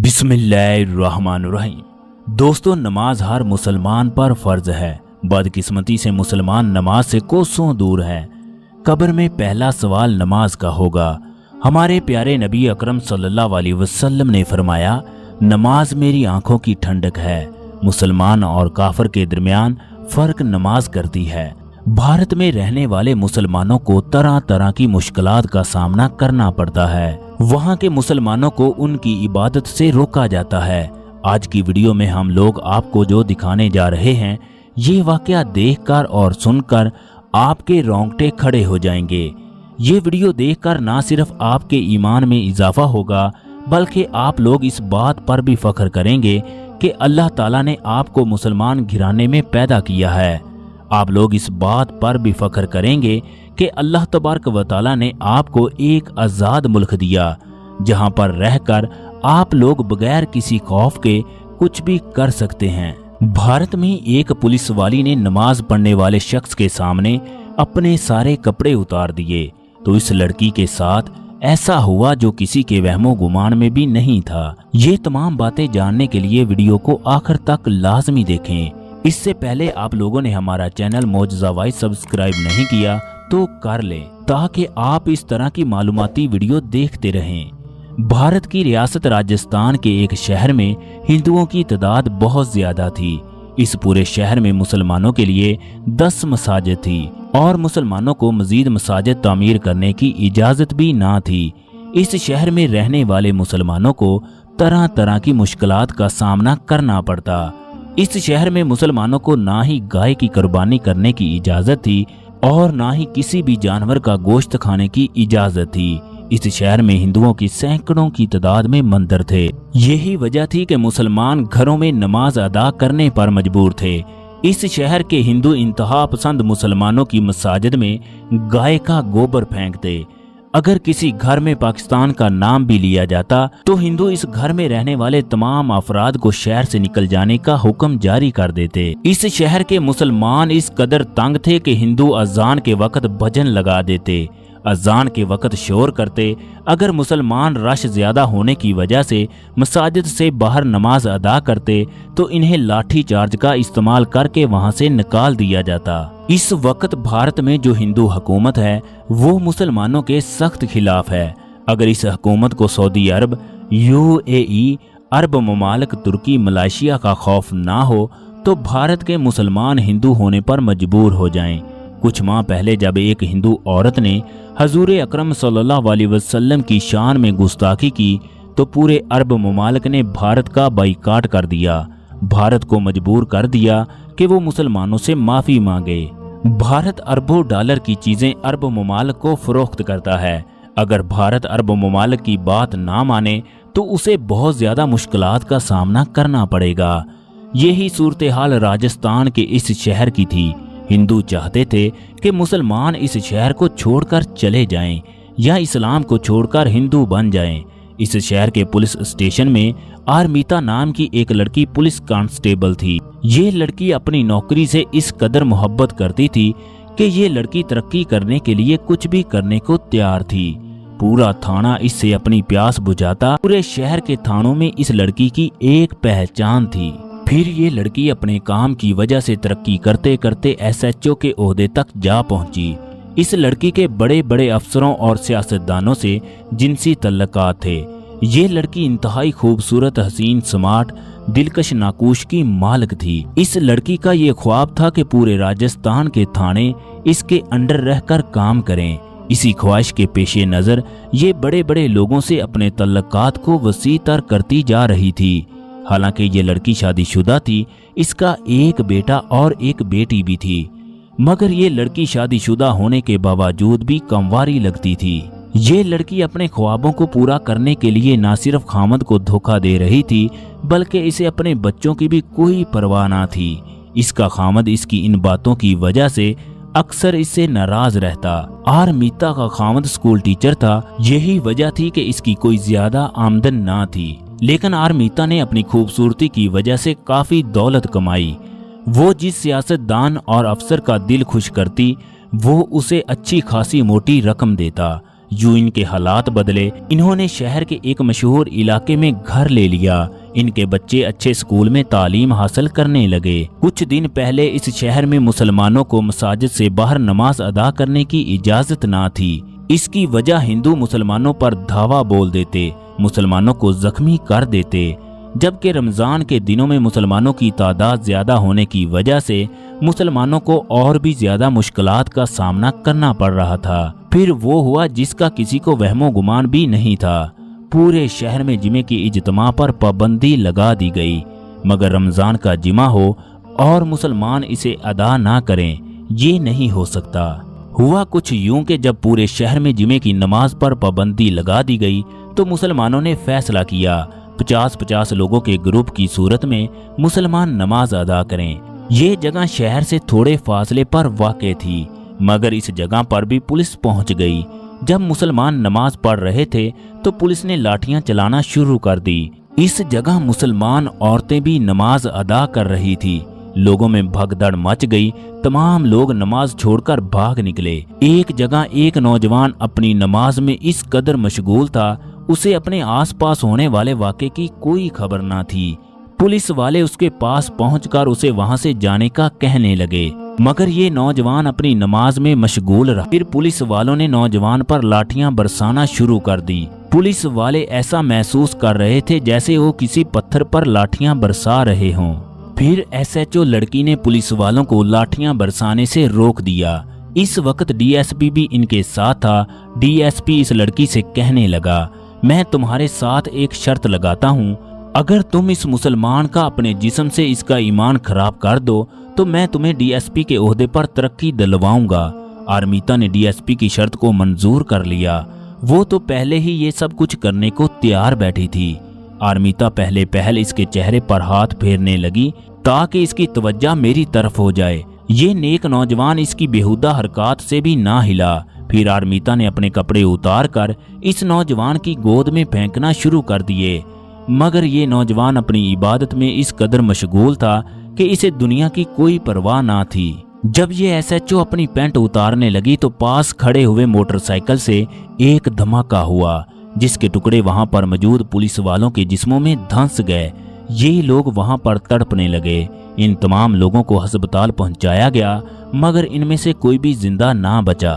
बिस्मिल्लाहिर्रहमानिर्रहीम। दोस्तों, नमाज हर मुसलमान पर फर्ज है। बदकिस्मती से मुसलमान नमाज से कोसों दूर है। कब्र में पहला सवाल नमाज का होगा। हमारे प्यारे नबी अकरम सल्लल्लाहु अलैहि वसल्लम ने फरमाया, नमाज मेरी आंखों की ठंडक है। मुसलमान और काफिर के दरमियान फर्क नमाज करती है। भारत में रहने वाले मुसलमानों को तरह तरह की मुश्किलात का सामना करना पड़ता है। वहाँ के मुसलमानों को उनकी इबादत से रोका जाता है। आज की वीडियो में हम लोग आपको जो दिखाने जा रहे हैं, ये वाकया देखकर और सुनकर आपके रोंगटे खड़े हो जाएंगे। ये वीडियो देखकर ना सिर्फ आपके ईमान में इजाफा होगा, बल्कि आप लोग इस बात पर भी फख्र करेंगे कि अल्लाह ताला ने आपको मुसलमान घराने में पैदा किया है। आप लोग इस बात पर भी फख्र करेंगे कि अल्लाह तबारक व तआला ने आपको एक आज़ाद मुल्क दिया, जहां पर रहकर आप लोग बगैर किसी खौफ के कुछ भी कर सकते हैं। भारत में एक पुलिस वाली ने नमाज पढ़ने वाले शख्स के सामने अपने सारे कपड़े उतार दिए, तो इस लड़की के साथ ऐसा हुआ जो किसी के वहमो गुमान में भी नहीं था। ये तमाम बातें जानने के लिए वीडियो को आखिर तक लाजमी देखें। इससे पहले आप लोगों ने हमारा चैनल मौजज़ा वाइज सब्सक्राइब नहीं किया तो कर लें, ताकि आप इस तरह की मालूमाती वीडियो देखते रहें। भारत की रियासत राजस्थान के एक शहर में हिंदुओं की तादाद बहुत ज्यादा थी। इस पूरे शहर में मुसलमानों के लिए 10 मसाजिद थी और मुसलमानों को मजीद मसाजिद तामीर करने की इजाजत भी ना थी। इस शहर में रहने वाले मुसलमानों को तरह तरह की मुश्किलात का सामना करना पड़ता। इस शहर में मुसलमानों को ना ही गाय की कुर्बानी करने की इजाजत थी और ना ही किसी भी जानवर का गोश्त खाने की इजाजत थी। इस शहर में हिंदुओं की सैकड़ों की तादाद में मंदिर थे। यही वजह थी कि मुसलमान घरों में नमाज अदा करने पर मजबूर थे। इस शहर के हिंदू इंतहा पसंद मुसलमानों की मसाजिद में गाय का गोबर फेंकते। अगर किसी घर में पाकिस्तान का नाम भी लिया जाता तो हिंदू इस घर में रहने वाले तमाम अफराद को शहर से निकल जाने का हुक्म जारी कर देते। इस शहर के मुसलमान इस कदर तंग थे कि हिंदू अजान के वक्त भजन लगा देते, अजान के वक्त शोर करते। अगर मुसलमान रश ज्यादा होने की वजह से मसाजिद से बाहर नमाज अदा करते तो इन्हें लाठी चार्ज का इस्तेमाल करके वहां से निकाल दिया जाता। इस वक्त भारत में जो हिंदू हुकूमत है वो मुसलमानों के सख्त खिलाफ है। अगर इस हुकूमत को सऊदी अरब, UAE, अरब ममालिक, तुर्की, मलेशिया का खौफ ना हो तो भारत के मुसलमान हिंदू होने पर मजबूर हो जाएं। कुछ माह पहले जब एक हिंदू औरत ने हजूर अकरम सल्लल्लाहु अलैहि वसल्लम की शान में गुस्ताखी की तो पूरे अरब ममालिक ने भारत का बाइकाट कर दिया। भारत को मजबूर कर दिया कि वो मुसलमानों से माफी मांगे। भारत अरबों डॉलर की चीजें अरब ममालिक को फरोख्त करता है। अगर भारत अरब ममालिक की बात ना माने तो उसे बहुत ज्यादा मुश्किलात का सामना करना पड़ेगा। यही सूरत हाल राजस्थान के इस शहर की थी। हिंदू चाहते थे कि मुसलमान इस शहर को छोड़कर चले जाएं या इस्लाम को छोड़कर हिंदू बन जाएं। इस शहर के पुलिस स्टेशन में आरमीता नाम की एक लड़की पुलिस कांस्टेबल थी। ये लड़की अपनी नौकरी से इस कदर मोहब्बत करती थी कि ये लड़की तरक्की करने के लिए कुछ भी करने को तैयार थी। पूरा थाना इससे अपनी प्यास बुझाता। पूरे शहर के थानों में इस लड़की की एक पहचान थी। फिर ये लड़की अपने काम की वजह से तरक्की करते करते SHO के ओहदे तक जा पहुंची। इस लड़की के बड़े बड़े अफसरों और सियासतदानों से जिनसी तल्लुकात थे। ये लड़की इंतहाई खूबसूरत, हसीन, स्मार्ट, दिलकश नाकूश की मालिक थी। इस लड़की का ये ख्वाब था कि पूरे राजस्थान के थाने इसके अंडर रहकर काम करें। इसी ख्वाहिश के पेशे नजर ये बड़े बड़े लोगों से अपने तल्लुकात को वसी तर करती जा रही थी। हालांकि ये लड़की शादीशुदा थी। इसका एक बेटा और एक बेटी भी थी, मगर ये लड़की शादीशुदा होने के बावजूद भी कमवारी लगती थी। ये लड़की अपने ख्वाबों को पूरा करने के लिए न सिर्फ खामद को धोखा दे रही थी, बल्कि इसे अपने बच्चों की भी कोई परवाह ना थी। इसका खामद इसकी इन बातों की वजह से अक्सर इससे नाराज रहता। आरमीता का खामद स्कूल टीचर था। यही वजह थी कि इसकी कोई ज्यादा आमदन ना थी, लेकिन आरमीता ने अपनी खूबसूरती की वजह से काफी दौलत कमाई। वो जिस सियासतदान और अफसर का दिल खुश करती वो उसे अच्छी खासी मोटी रकम देता। यूं इनके हालात बदले। इन्होंने शहर के एक मशहूर इलाके में घर ले लिया। इनके बच्चे अच्छे स्कूल में तालीम हासिल करने लगे। कुछ दिन पहले इस शहर में मुसलमानों को मसाजिद से बाहर नमाज अदा करने की इजाजत ना थी। इसकी वजह हिंदू मुसलमानों पर धावा बोल देते, मुसलमानों को जख्मी कर देते। जबकि रमजान के दिनों में मुसलमानों की तादाद ज्यादा होने की वजह से मुसलमानों को और भी ज्यादा मुश्किलात का सामना करना पड़ रहा था। फिर वो हुआ जिसका किसी को वहमो गुमान भी नहीं था। पूरे शहर में जिमे की इज्तिमा पर पाबंदी लगा दी गई, मगर रमजान का जिमा हो और मुसलमान इसे अदा ना करें, ये नहीं हो सकता। हुआ कुछ यूं कि जब पूरे शहर में जिमे की नमाज पर पाबंदी लगा दी गई तो मुसलमानों ने फैसला किया 50-50 लोगों के ग्रुप की सूरत में मुसलमान नमाज अदा करें। ये जगह शहर से थोड़े फासले पर वाक़ थी, मगर इस जगह पर भी पुलिस पहुंच गई। जब मुसलमान नमाज पढ़ रहे थे तो पुलिस ने लाठियां चलाना शुरू कर दी। इस जगह मुसलमान औरतें भी नमाज अदा कर रही थी। लोगों में भगदड़ मच गई। तमाम लोग नमाज छोड़कर भाग निकले। एक जगह एक नौजवान अपनी नमाज में इस कदर मशगूल था, उसे अपने आसपास होने वाले वाक़े की कोई खबर ना थी। पुलिस वाले उसके पास पहुंचकर उसे वहां से जाने का कहने लगे, मगर ये नौजवान अपनी नमाज में मशगूल रहा। फिर पुलिस वालों ने नौजवान पर लाठियां बरसाना शुरू कर दी। पुलिस वाले ऐसा महसूस कर रहे थे जैसे वो किसी पत्थर पर लाठियां बरसा रहे हों। फिर एसएचओ लड़की ने पुलिस वालों को लाठियां बरसाने से रोक दिया। इस वक्त डीएसपी भी इनके साथ था। डीएसपी इस लड़की से कहने लगा, मैं तुम्हारे साथ एक शर्त लगाता हूँ, अगर तुम इस मुसलमान का अपने जिस्म से इसका ईमान खराब कर दो तो मैं तुम्हें डीएसपी के ओहदे पर तरक्की दिलवाऊंगा। आर्मिता ने डीएसपी की शर्त को मंजूर कर लिया। वो तो पहले ही ये सब कुछ करने को तैयार बैठी थी। आर्मिता पहले पहल इसके चेहरे पर हाथ फेरने लगी ताकि इसकी तवज्जो मेरी तरफ हो जाए। ये नेक नौजवान इसकी बेहुदा हरकत से भी ना हिला। फिर आर्मिता ने अपने कपड़े उतार कर इस नौजवान की गोद में फेंकना शुरू कर दिए, मगर ये नौजवान अपनी इबादत में इस कदर मशगूल था कि इसे दुनिया की कोई परवाह ना थी। जब ये एसएचओ अपनी पैंट उतारने लगी तो पास खड़े हुए मोटरसाइकिल से एक धमाका हुआ, जिसके टुकड़े वहां पर मौजूद पुलिस वालों के जिस्मों में धंस गए। ये लोग वहां पर तड़पने लगे। इन तमाम लोगों को अस्पताल पहुंचाया गया, मगर इनमें से कोई भी जिंदा ना बचा।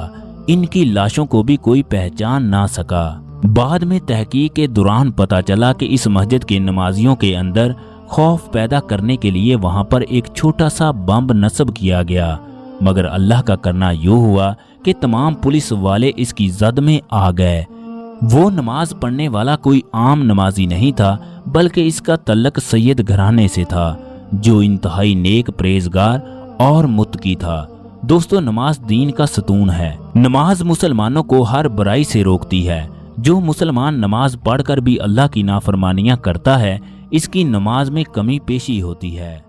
इनकी लाशों को भी कोई पहचान ना सका। बाद में तहकीक के दौरान पता चला कि इस मस्जिद के नमाजियों के अंदर खौफ पैदा करने के लिए वहां पर एक छोटा सा बम नस्ब किया गया, मगर अल्लाह का करना यूं हुआ कि तमाम पुलिस वाले इसकी जद में आ गए। वो नमाज पढ़ने वाला कोई आम नमाजी नहीं था, बल्कि इसका तल्लक सैयद घराने से था, जो इंतहाई नेक, परहेजगार और मुत्तकी था। दोस्तों, नमाज दीन का सतून है। नमाज मुसलमानों को हर बुराई से रोकती है। जो मुसलमान नमाज पढ़कर भी अल्लाह की नाफरमानियां करता है, इसकी नमाज में कमी पेशी होती है।